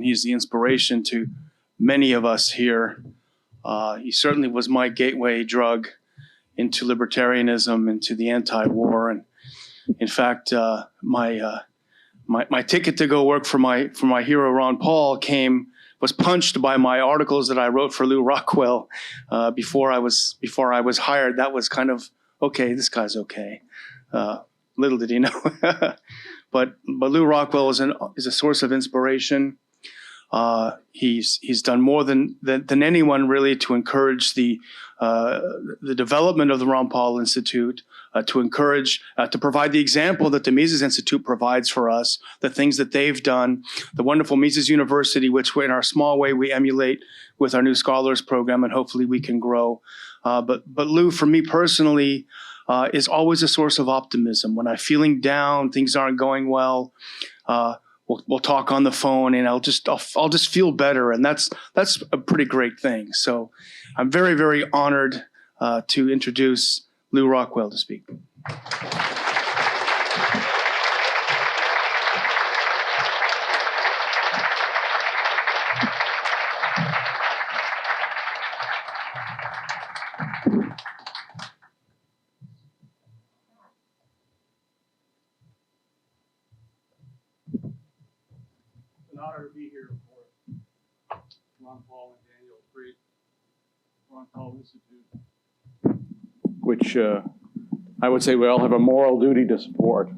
He's the inspiration to many of us here. He certainly was my gateway drug into libertarianism, into the anti-war, and in fact, my ticket to go work for my hero Ron Paul was punched by my articles that I wrote for Lew Rockwell before I was hired. That was kind of okay. This guy's okay. Little did he know, but Lew Rockwell is a source of inspiration. He's done more than anyone really to encourage the development of the Ron Paul Institute, to provide the example that the Mises Institute provides for us, the things that they've done, the wonderful Mises University, which in our small way we emulate with our new scholars program, and hopefully we can grow. But Lew, for me personally, is always a source of optimism. When I'm feeling down, things aren't going well, we'll talk on the phone, and I'll just feel better, and that's a pretty great thing. So I'm very, very honored to introduce Lew Rockwell to speak. An honor to be here for Ron Paul and Daniel Freed, Ron Paul Institute, which I would say we all have a moral duty to support.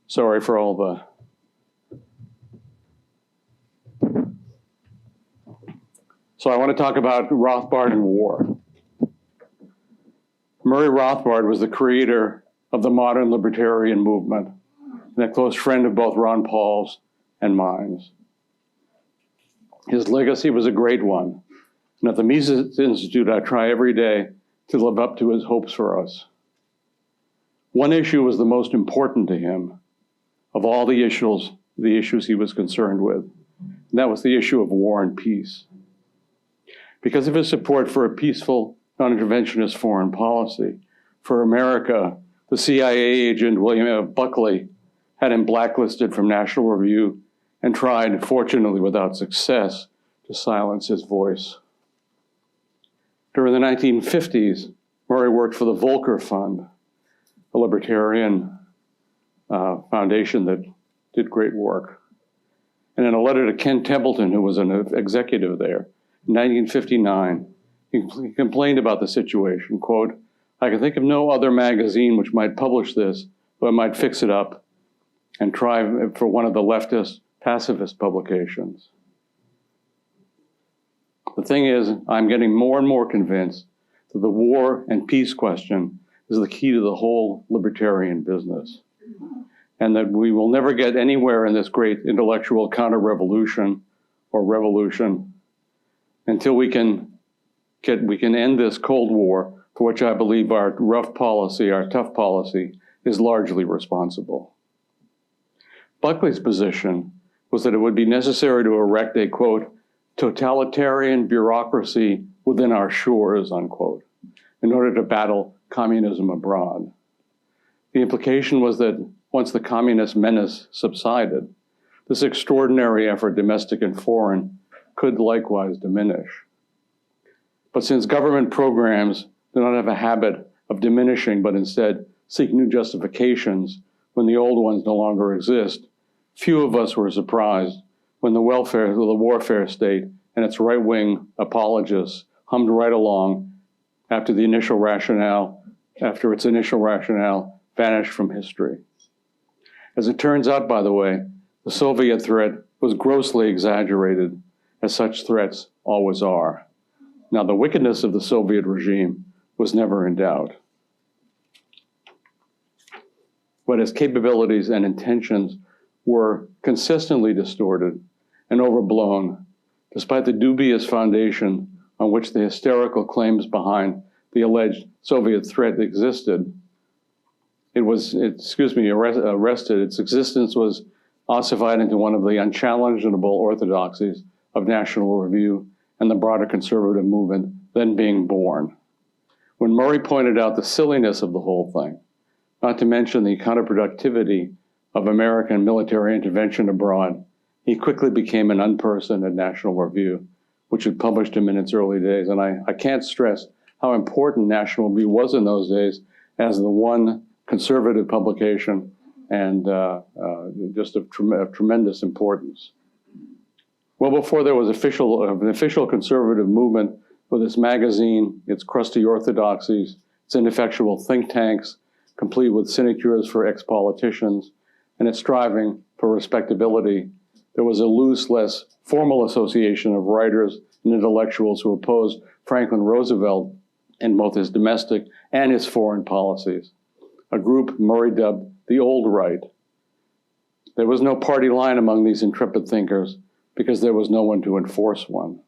Sorry for all the... So I want to talk about Rothbard and War. Murray Rothbard was the creator of the modern libertarian movement and a close friend of both Ron Paul's and mine. His legacy was a great one, and at the Mises Institute, I try every day to live up to his hopes for us. One issue was the most important to him of all the issues he was concerned with, and that was the issue of war and peace. Because of his support for a peaceful, non-interventionist foreign policy, for America, the CIA agent William F. Buckley had him blacklisted from National Review and tried, fortunately without success, to silence his voice. During the 1950s, Murray worked for the Volcker Fund, a libertarian foundation that did great work. And in a letter to Ken Templeton, who was an executive there, in 1959, he complained about the situation, quote, "I can think of no other magazine which might publish this, but might fix it up and try for one of the leftist pacifist publications." The thing is, I'm getting more and more convinced that the war and peace question is the key to the whole libertarian business, and that we will never get anywhere in this great intellectual counter-revolution or revolution until we can end this Cold War, for which I believe our rough policy, our tough policy, is largely responsible. Buckley's position was that it would be necessary to erect a, quote, totalitarian bureaucracy within our shores, unquote, in order to battle communism abroad. The implication was that once the communist menace subsided, this extraordinary effort, domestic and foreign, could likewise diminish. But since government programs do not have a habit of diminishing, but instead seek new justifications when the old ones no longer exist, few of us were surprised when the warfare state and its right-wing apologists hummed right along after its initial rationale vanished from history. As it turns out, by the way, the Soviet threat was grossly exaggerated, as such threats always are. Now, the wickedness of the Soviet regime was never in doubt, but its capabilities and intentions were consistently distorted and overblown, despite the dubious foundation on which the hysterical claims behind the alleged Soviet threat existed. Arrested. Its existence was ossified into one of the unchallengeable orthodoxies of National Review and the broader conservative movement then being born. When Murray pointed out the silliness of the whole thing, not to mention the counterproductivity of American military intervention abroad, he quickly became an unperson at National Review, which had published him in its early days. And I can't stress how important National Review was in those days as the one conservative publication and just of tremendous importance. Well before there was an official conservative movement with its magazine, its crusty orthodoxies, its ineffectual think tanks, complete with sinecures for ex-politicians, and its striving for respectability, there was a loose, less formal association of writers and intellectuals who opposed Franklin Roosevelt in both his domestic and his foreign policies, a group Murray dubbed the Old Right. There was no party line among these intrepid thinkers because there was no one to enforce one.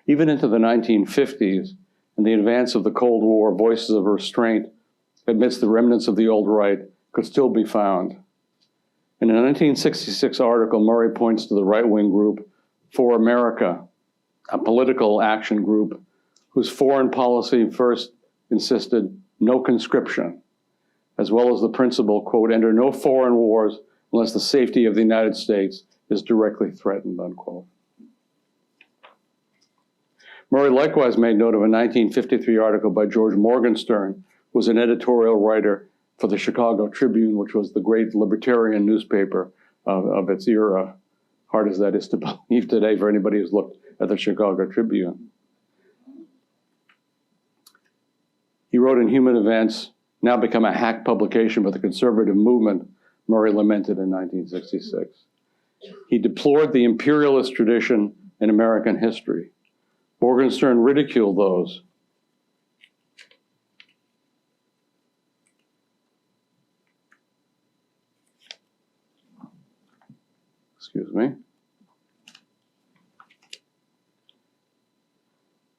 Even into the 1950s, in the advance of the Cold War, voices of restraint amidst the remnants of the Old Right could still be found. In a 1966 article, Murray points to the right-wing group For America, a political action group whose foreign policy first insisted no conscription, as well as the principle, quote, enter no foreign wars unless the safety of the United States is directly threatened, unquote. Murray likewise made note of a 1953 article by George Morgenstern, who was an editorial writer for the Chicago Tribune, which was the great libertarian newspaper of its era. Hard as that is to believe today for anybody who's looked at the Chicago Tribune. He wrote in Human Events, now become a hack publication for the conservative movement, Murray lamented in 1966. He deplored the imperialist tradition in American history. Morgenstern ridiculed those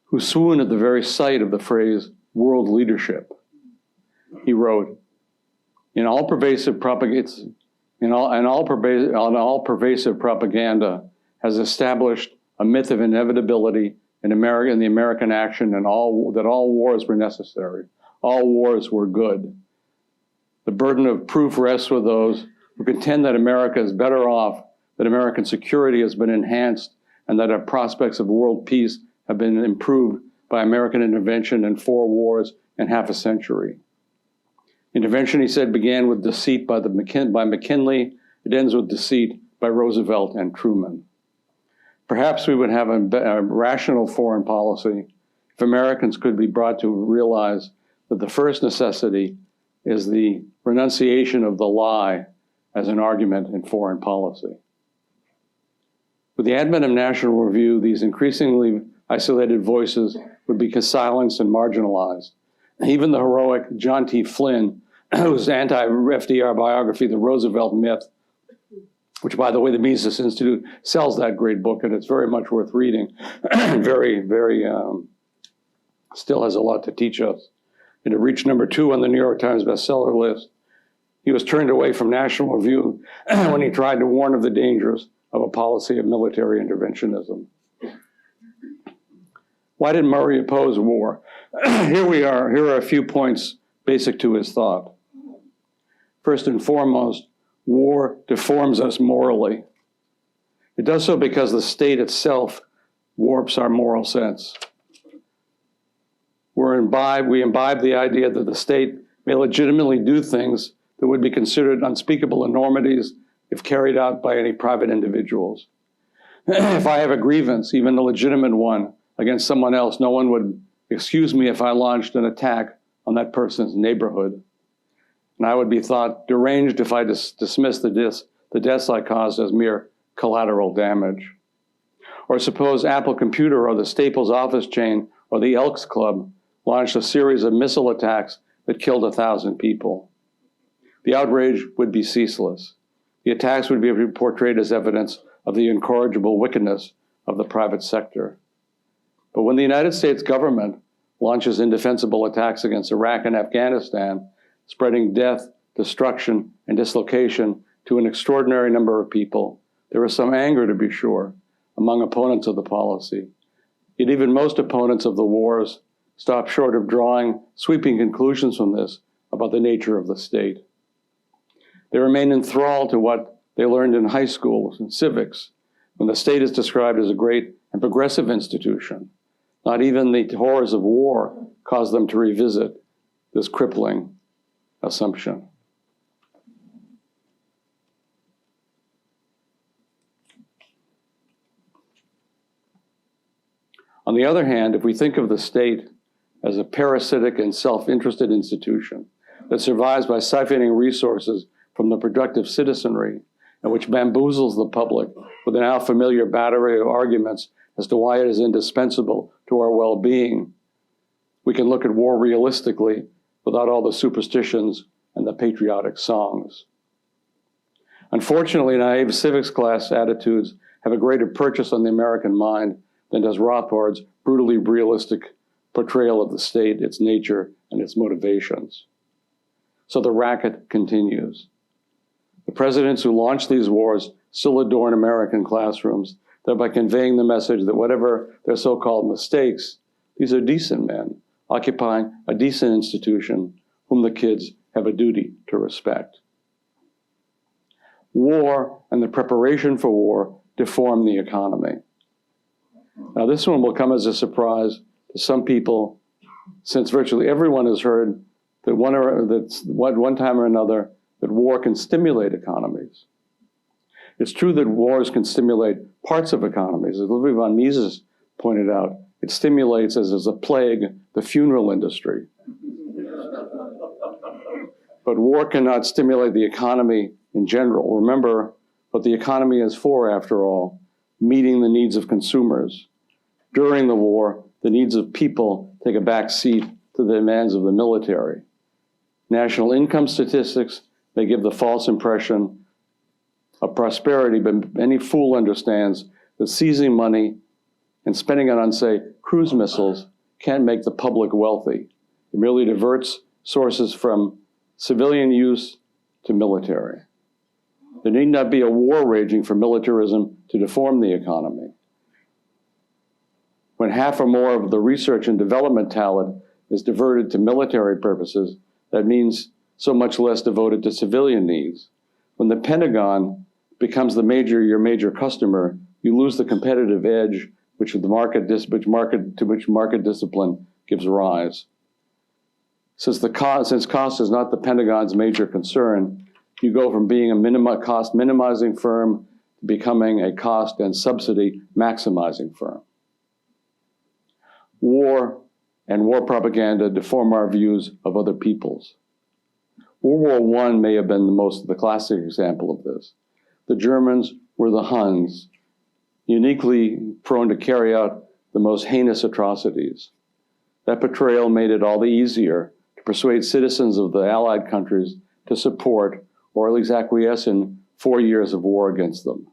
who swoon at the very sight of the phrase world leadership. He wrote, in all pervasive propaganda has established a myth of inevitability in the American action and that all wars were necessary. All wars were good. The burden of proof rests with those who contend that America is better off, that American security has been enhanced, and that our prospects of world peace have been improved by American intervention in 4 wars in half a century. Intervention, he said, began with deceit by McKinley. It ends with deceit by Roosevelt and Truman. Perhaps we would have a rational foreign policy if Americans could be brought to realize that the first necessity is the renunciation of the lie as an argument in foreign policy. With the advent of National Review, these increasingly isolated voices would be silenced and marginalized. Even the heroic John T. Flynn, whose anti-FDR biography, The Roosevelt Myth, which, by the way, the Mises Institute sells that great book, and it's very much worth reading, still has a lot to teach us. And it reached number 2 on the New York Times bestseller list. He was turned away from National Review when he tried to warn of the dangers of a policy of military interventionism. Why did Murray oppose war? Here are a few points basic to his thought. First and foremost, war deforms us morally. It does so because the state itself warps our moral sense. We imbibe the idea that the state may legitimately do things that would be considered unspeakable enormities if carried out by any private individuals. If I have a grievance, even a legitimate one, against someone else, no one would excuse me if I launched an attack on that person's neighborhood. And I would be thought deranged if I dismissed the deaths I caused as mere collateral damage. Or suppose Apple Computer or the Staples office chain or the Elks Club launched a series of missile attacks that killed 1,000 people. The outrage would be ceaseless. The attacks would be portrayed as evidence of the incorrigible wickedness of the private sector. But when the United States government launches indefensible attacks against Iraq and Afghanistan, spreading death, destruction, and dislocation to an extraordinary number of people, there is some anger, to be sure, among opponents of the policy. Yet even most opponents of the wars stop short of drawing sweeping conclusions from this about the nature of the state. They remain enthralled to what they learned in high school and civics, when the state is described as a great and progressive institution. Not even the horrors of war cause them to revisit this crippling assumption. On the other hand, if we think of the state as a parasitic and self-interested institution that survives by siphoning resources from the productive citizenry, and which bamboozles the public with an now familiar battery of arguments as to why it is indispensable to our well-being, we can look at war realistically without all the superstitions and the patriotic songs. Unfortunately, naive civics class attitudes have a greater purchase on the American mind than does Rothbard's brutally realistic portrayal of the state, its nature, and its motivations. So the racket continues. The presidents who launched these wars still adorn American classrooms, thereby conveying the message that whatever their so-called mistakes, these are decent men occupying a decent institution whom the kids have a duty to respect. War and the preparation for war deform the economy. Now, this one will come as a surprise to some people, since virtually everyone has heard that one time or another that war can stimulate economies. It's true that wars can stimulate parts of economies. As Ludwig von Mises pointed out, it stimulates, as a plague, the funeral industry. But war cannot stimulate the economy in general. Remember what the economy is for, after all, meeting the needs of consumers. During the war, the needs of people take a back seat to the demands of the military. National income statistics may give the false impression of prosperity, but any fool understands that seizing money and spending it on, say, cruise missiles can't make the public wealthy. It merely diverts sources from civilian use to military. There need not be a war raging for militarism to deform the economy. When half or more of the research and development talent is diverted to military purposes, that means so much less devoted to civilian needs. When the Pentagon becomes your major customer, you lose the competitive edge to which market discipline gives rise. Since cost is not the Pentagon's major concern, you go from being a cost minimizing firm to becoming a cost and subsidy maximizing firm. War and war propaganda deform our views of other peoples. World War I may have been the classic example of this. The Germans were the Huns, uniquely prone to carry out the most heinous atrocities. That portrayal made it all the easier to persuade citizens of the Allied countries to support or at least acquiesce in 4 years of war against them.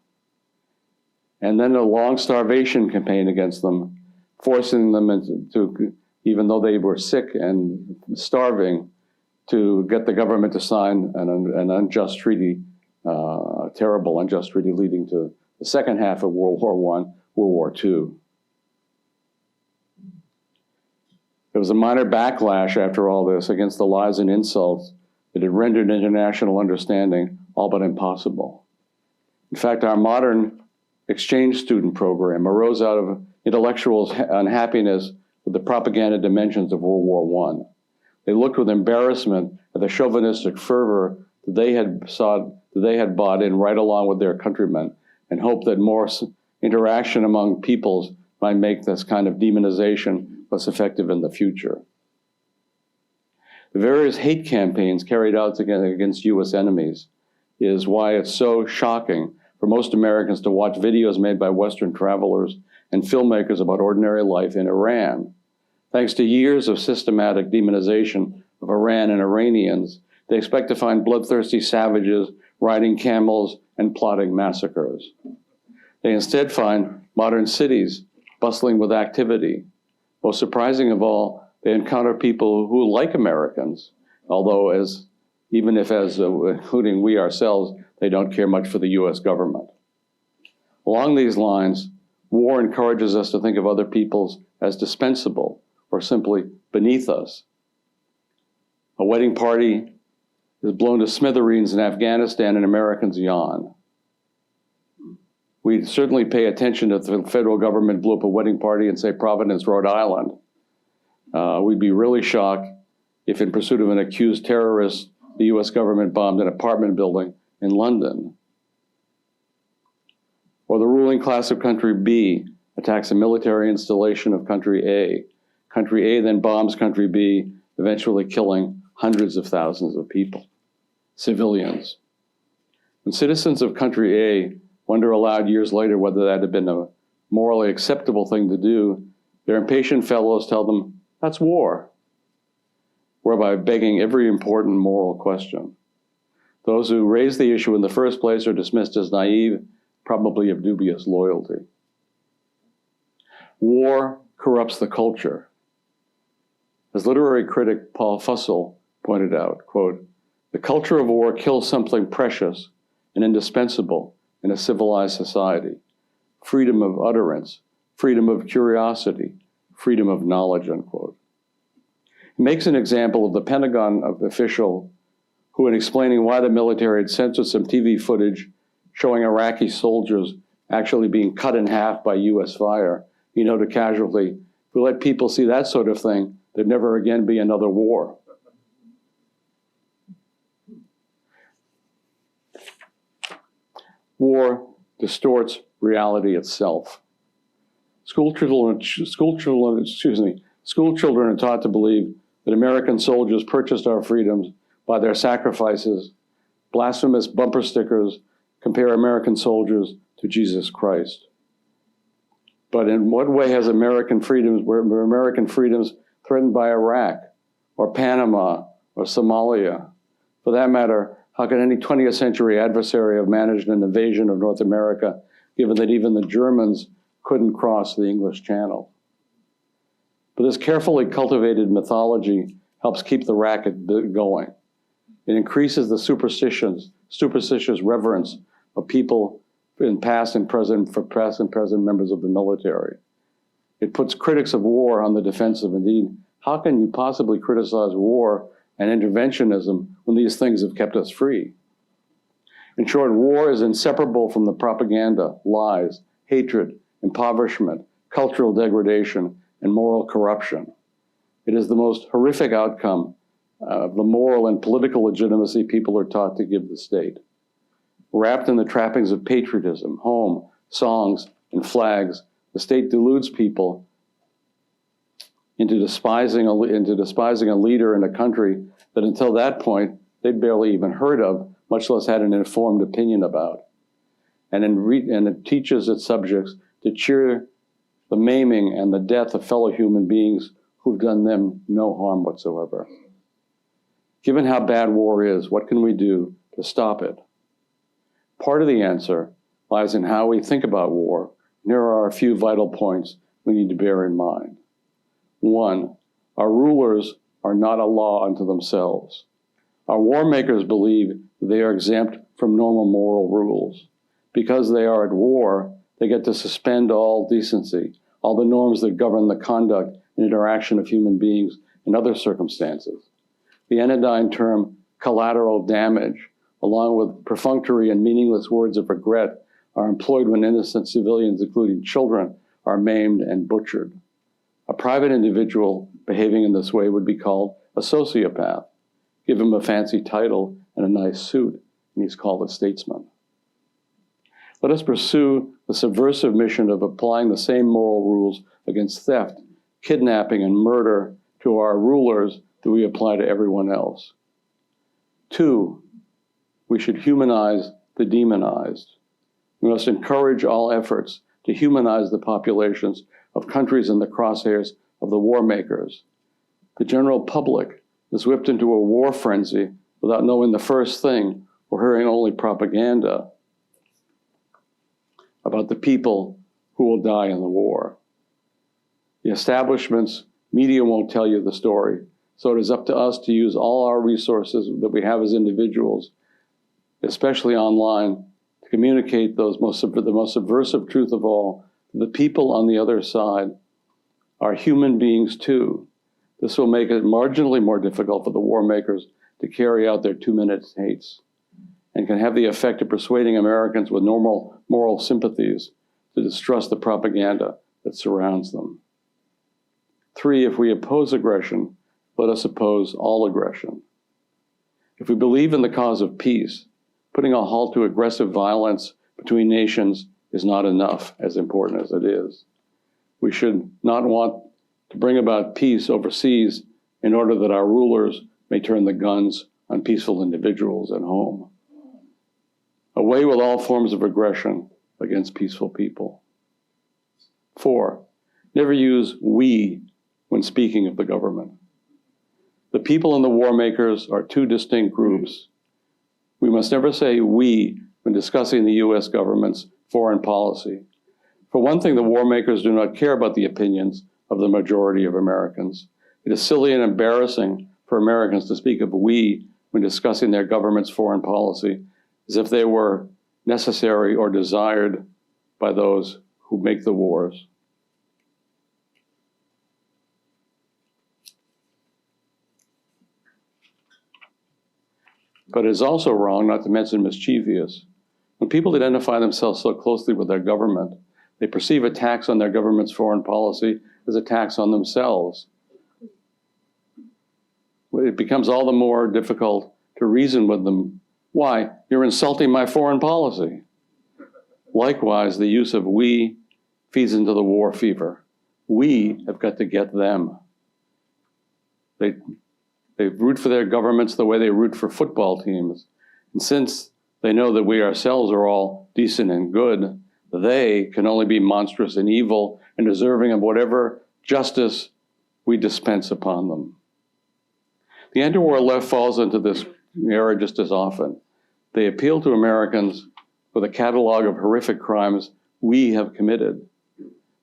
And then a long starvation campaign against them, forcing them into, even though they were sick and starving, to get the government to sign an unjust treaty, terrible unjust treaty leading to the second half of World War I, World War II. There was a minor backlash after all this against the lies and insults that had rendered international understanding all but impossible. In fact, our modern exchange student program arose out of intellectuals' unhappiness with the propaganda dimensions of World War I. They looked with embarrassment at the chauvinistic fervor that they had bought in right along with their countrymen, and hoped that more interaction among peoples might make this kind of demonization less effective in the future. The various hate campaigns carried out against U.S. enemies is why it's so shocking for most Americans to watch videos made by Western travelers and filmmakers about ordinary life in Iran. Thanks to years of systematic demonization of Iran and Iranians, they expect to find bloodthirsty savages riding camels and plotting massacres. They instead find modern cities bustling with activity. Most surprising of all, they encounter people who like Americans, although including we ourselves, they don't care much for the US government. Along these lines, war encourages us to think of other peoples as dispensable, or simply beneath us. A wedding party is blown to smithereens in Afghanistan and Americans yawn. We certainly pay attention if the federal government blew up a wedding party in, say, Providence, Rhode Island. We'd be really shocked if, in pursuit of an accused terrorist, the US government bombed an apartment building in London. Or the ruling class of country B attacks a military installation of country A. Country A then bombs country B, eventually killing hundreds of thousands of people, civilians. When citizens of country A wonder aloud years later whether that had been a morally acceptable thing to do, their impatient fellows tell them, that's war, whereby begging every important moral question. Those who raised the issue in the first place are dismissed as naive, probably of dubious loyalty. War corrupts the culture. As literary critic Paul Fussell pointed out, quote, the culture of war kills something precious and indispensable in a civilized society: freedom of utterance, freedom of curiosity, freedom of knowledge, unquote. He makes an example of the Pentagon official who, in explaining why the military had censored some TV footage showing Iraqi soldiers actually being cut in half by US fire, he noted casually, if we let people see that sort of thing, there'd never again be another war. War distorts reality itself. School children are taught to believe that American soldiers purchased our freedoms by their sacrifices. Blasphemous bumper stickers compare American soldiers to Jesus Christ. But in what way has American freedoms, were American freedoms threatened by Iraq or Panama or Somalia? For that matter, how can any 20th century adversary have managed an invasion of North America, given that even the Germans couldn't cross the English Channel? But this carefully cultivated mythology helps keep the racket going. It increases the superstitious reverence of people in past and present members of the military. It puts critics of war on the defensive. Indeed, how can you possibly criticize war and interventionism when these things have kept us free? In short, war is inseparable from the propaganda, lies, hatred, impoverishment, cultural degradation, and moral corruption. It is the most horrific outcome of the moral and political legitimacy people are taught to give the state. Wrapped in the trappings of patriotism, home, songs, and flags, the state deludes people into despising a leader in a country that until that point they'd barely even heard of, much less had an informed opinion about. And it teaches its subjects to cheer the maiming and the death of fellow human beings who've done them no harm whatsoever. Given how bad war is, what can we do to stop it? Part of the answer lies in how we think about war, and here are a few vital points we need to bear in mind. One, our rulers are not a law unto themselves. Our war makers believe that they are exempt from normal moral rules. Because they are at war, they get to suspend all decency, all the norms that govern the conduct and interaction of human beings in other circumstances. The anodyne term collateral damage, along with perfunctory and meaningless words of regret, are employed when innocent civilians, including children, are maimed and butchered. A private individual behaving in this way would be called a sociopath. Give him a fancy title and a nice suit, and he's called a statesman. Let us pursue the subversive mission of applying the same moral rules against theft, kidnapping, and murder to our rulers that we apply to everyone else. Two, we should humanize the demonized. We must encourage all efforts to humanize the populations of countries in the crosshairs of the war makers. The general public is whipped into a war frenzy without knowing the first thing or hearing only propaganda about the people who will die in the war. The establishment's media won't tell you the story, so it is up to us to use all our resources that we have as individuals, especially online, to communicate the most subversive truth of all to the people on the other side are human beings too. This will make it marginally more difficult for the war makers to carry out their 2-minute hates, and can have the effect of persuading Americans with normal moral sympathies to distrust the propaganda that surrounds them. 3, if we oppose aggression, let us oppose all aggression. If we believe in the cause of peace, putting a halt to aggressive violence between nations is not enough, as important as it is. We should not want to bring about peace overseas in order that our rulers may turn the guns on peaceful individuals at home. Away with all forms of aggression against peaceful people. 4, never use we when speaking of the government. The people and the war makers are two distinct groups. We must never say we when discussing the U.S. government's foreign policy. For one thing, the war makers do not care about the opinions of the majority of Americans. It is silly and embarrassing for Americans to speak of we when discussing their government's foreign policy as if they were necessary or desired by those who make the wars. But it is also wrong, not to mention mischievous, when people identify themselves so closely with their government, they perceive attacks on their government's foreign policy as attacks on themselves. It becomes all the more difficult to reason with them. Why? You're insulting my foreign policy. Likewise, the use of we feeds into the war fever. We have got to get them. They root for their governments the way they root for football teams. And since they know that we ourselves are all decent and good, they can only be monstrous and evil and deserving of whatever justice we dispense upon them. The anti-war left falls into this error just as often. They appeal to Americans with a catalog of horrific crimes we have committed.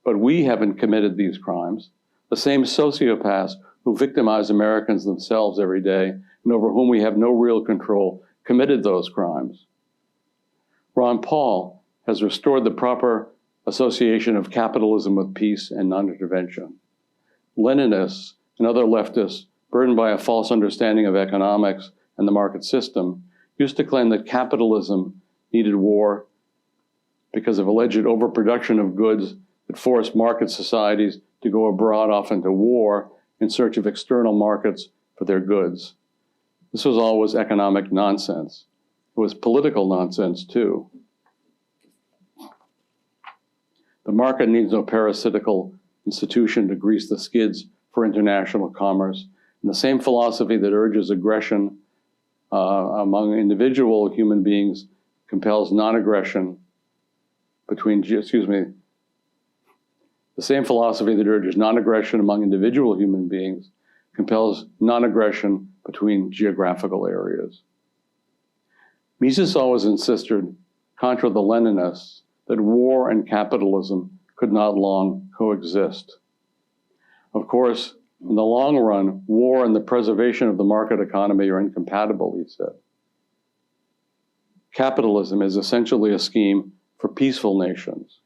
But we haven't committed these crimes. The same sociopaths who victimize Americans themselves every day and over whom we have no real control committed those crimes. Ron Paul has restored the proper association of capitalism with peace and non-intervention. Leninists and other leftists, burdened by a false understanding of economics and the market system, used to claim that capitalism needed war because of alleged overproduction of goods that forced market societies to go abroad, often to war, in search of external markets for their goods. This was always economic nonsense. It was political nonsense, too. The market needs no parasitical institution to grease the skids for international commerce. And the same philosophy that urges aggression among individual human beings compels non-aggression between, the same philosophy that urges non-aggression among individual human beings compels non-aggression between geographical areas. Mises always insisted, contra the Leninists, that war and capitalism could not long coexist. Of course, in the long run, war and the preservation of the market economy are incompatible, he said. Capitalism is essentially a scheme for peaceful nations.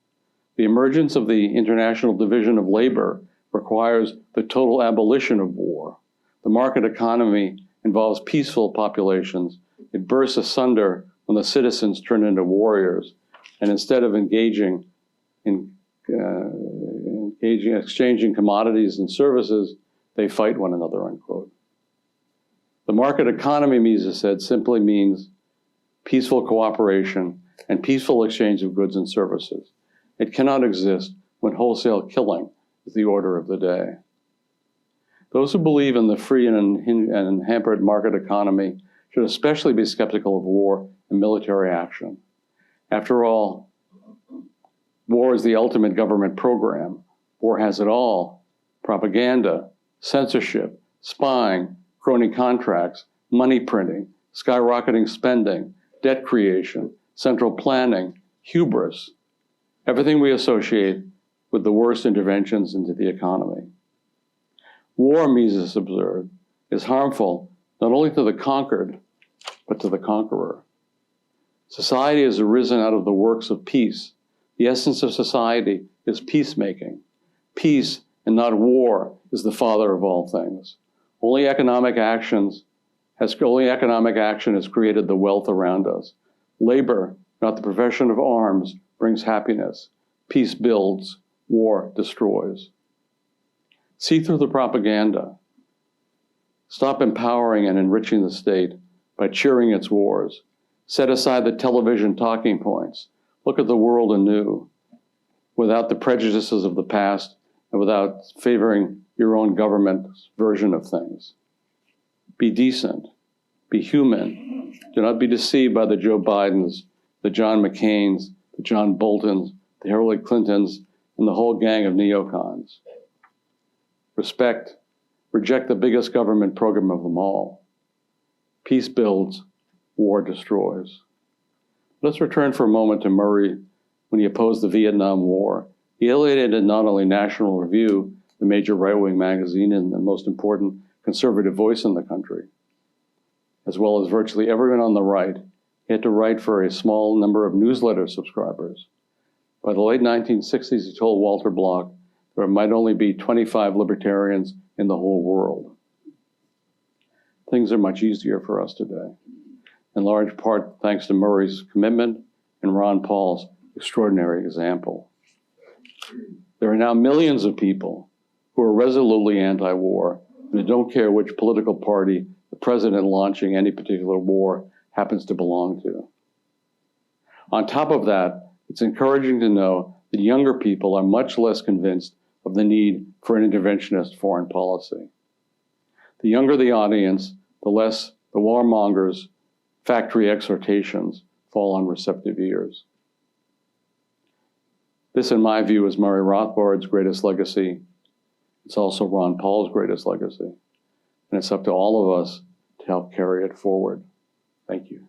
The emergence of the International Division of Labor requires the total abolition of war. The market economy involves peaceful populations. It bursts asunder when the citizens turn into warriors, and instead of exchanging commodities and services, they fight one another, unquote. The market economy, Mises said, simply means peaceful cooperation and peaceful exchange of goods and services. It cannot exist when wholesale killing is the order of the day. Those who believe in the free and unhampered market economy should especially be skeptical of war and military action. After all, war is the ultimate government program. War has it all: propaganda, censorship, spying, crony contracts, money printing, skyrocketing spending, debt creation, central planning, hubris, everything we associate with the worst interventions into the economy. War, Mises observed, is harmful not only to the conquered, but to the conqueror. Society has arisen out of the works of peace. The essence of society is peacemaking. Peace and not war is the father of all things. Only economic action has created the wealth around us. Labor, not the profession of arms, brings happiness. Peace builds, war destroys. See through the propaganda. Stop empowering and enriching the state by cheering its wars. Set aside the television talking points. Look at the world anew, without the prejudices of the past and without favoring your own government's version of things. Be decent. Be human. Do not be deceived by the Joe Bidens, the John McCains, the John Boltons, the Hillary Clintons, and the whole gang of neocons. Reject the biggest government program of them all. Peace builds, war destroys. Let's return for a moment to Murray when he opposed the Vietnam War. He alienated not only National Review, the major right-wing magazine and the most important conservative voice in the country, as well as virtually everyone on the right. He had to write for a small number of newsletter subscribers. By the late 1960s, he told Walter Block there might only be 25 libertarians in the whole world. Things are much easier for us today, in large part thanks to Murray's commitment and Ron Paul's extraordinary example. There are now millions of people who are resolutely anti-war and who don't care which political party the president launching any particular war happens to belong to. On top of that, it's encouraging to know that younger people are much less convinced of the need for an interventionist foreign policy. The younger the audience, the less the warmongers' factory exhortations fall on receptive ears. This, in my view, is Murray Rothbard's greatest legacy. It's also Ron Paul's greatest legacy. And it's up to all of us to help carry it forward. Thank you.